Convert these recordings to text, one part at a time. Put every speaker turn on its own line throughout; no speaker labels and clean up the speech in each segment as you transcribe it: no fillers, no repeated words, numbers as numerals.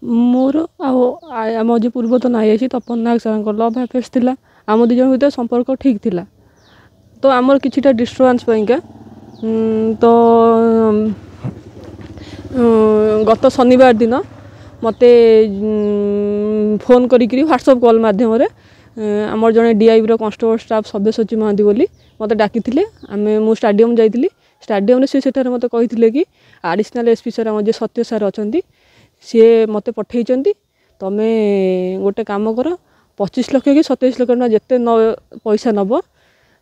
मोर आम जो पूर्वतन आई तपन नायक सर लव अफेयर था आम दी जन भर संपर्क ठीक थिला तो आमर किछिटा डिस्टर्बांस पाइका तो गत शनिवार दिन मते फोन करी व्हाट्सएप कॉल माध्यम आमर जड़े DIB constable staff Sabyasachi Mahanti बोली मत डाकी आमे मु स्टाडियम जाइली स्टाडियम से मत कही कि एडिशनल एसपी सर आम जो सत्य सर अच्छा सी मत पठे तुम गोटे काम कर 25 लाख कि 27 लाख टका जिते पैसा नब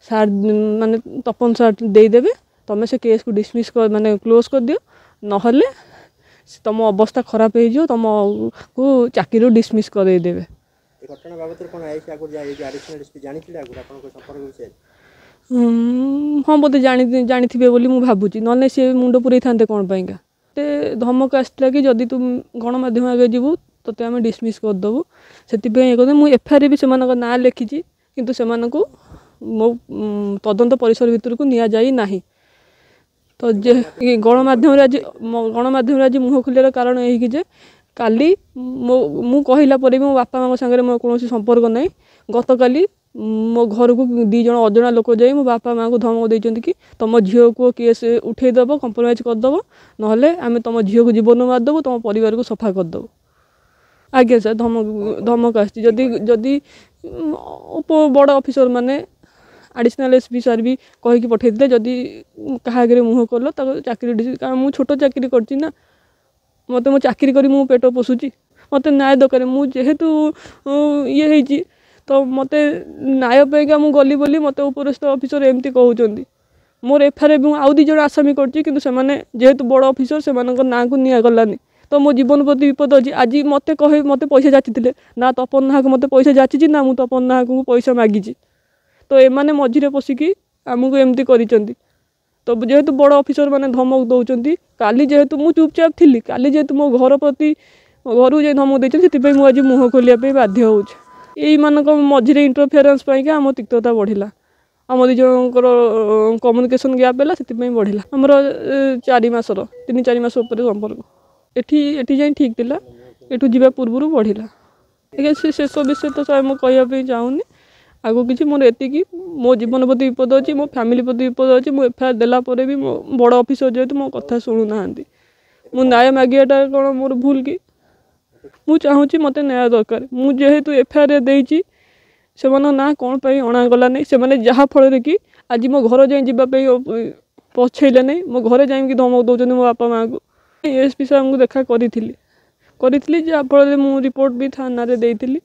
सार माने तपन सार देदेवे तुम से केस को डिसमिस कर माने क्लोज कर दियो नहले तुम अवस्था खराब हो तुम को चाकरी डिसमिस कर देवे।
घटना बाबत कोन आइछ आगु जाय जे एडिशनल एसपी जानि थिले आगु आपन को संपर्क विषय
हाँ बोधे जानी थे बोली मुझे भावुची ना सी मुंड पुरे था कौन पाइंका ते धमक आसला कि जदि तुम गणमाध्यम आगे जीवु तो आम डिसमिस करदेबू से मुझे एफआईआर भी से ना लिखी किंतु से मो तदंत परिसर भितर को निया जाई नाही तो जे गणमाध्यम आज मुह खोलियार कारण यही कि काली मु कहला पर भी मो बापा माँ सागर मोर कौन संपर्क ना गत काली मो घर को 2 जन अजणा लोक जाई मो बापा माँ को धमक देइचंती कि तुम झील को केस उठेदेव कंप्रोमाइज करदेव नहले आम तुम झील को जीवन मारदेव तुम परिवार को सफा करदेव। आज्ञा सर धमक आदि बड़ ऑफिसर माने एडिशनल एसपी सर भी कहीकि पठे जदि क्या मुँह कल चाकरी मुझे छोट चाकरी करना मत मो चाकरी करी मु पेट पोषुची मत न्याय दरकार मुझेतु ये तो मत न्याय पाइका मु गली बोली मत उपरस्थ ऑफिसर एमती कहते मोर एफआईआर आउ 2 जन आसामी करतु बड़ ऑफिसर से ना को निगलानी तो मो जीवन प्रति विपद अच्छी आज मत कहे मत पैसा जाची ना तपन नाहक मत पैसा जाची ना मुझे तपन नाहक को पैसा मागिची तो एमाने मझीरे पशिकी आमको एमती करिसेंती तो जेहेतु बड़ ऑफिसर माने धमक दौरान काली जेहेतु मु चुपचाप थी काली जेहेतु मो घर प्रति घर जा धमक देते से आज मुँह खोलिया बाध्य हो मझीरे इंटरफेरेन्स पाइका आम तिक्तता बढ़ला आम 2 जनकर कम्युनिकेशन गैप है से बढ़ला आमर 4 मासर 3-4 मास संपर्क एटी जाए ठीक थिला एठू जीवा पूर्व बढ़ला ठीक है शेष विषय तो सर मुझे कहवाई चाहूनी आगो किसी मोर एति मो जीवन प्रति विपद अच्छी मो फैमिली प्रति विपद अच्छी मो एफआईआर देला परे भी मो बड़ ऑफिसर जेहेतु मो कथा शुणुना मु न्याय मागियाटा कौन मोर भूल कि मु चाहूँगी मत न्याय दरकार मु जेहेतु एफआईआर देइची से ना कौन पाई अणागला नहीं से जहाँ फल कि आज मो घर जावाई पछेले नहीं मो घर जाइए धमक दौरान मो बापा माँ को एसपी साहब को देखा करी जहाँफल मु रिपोर्ट भी थाना रे देइथिली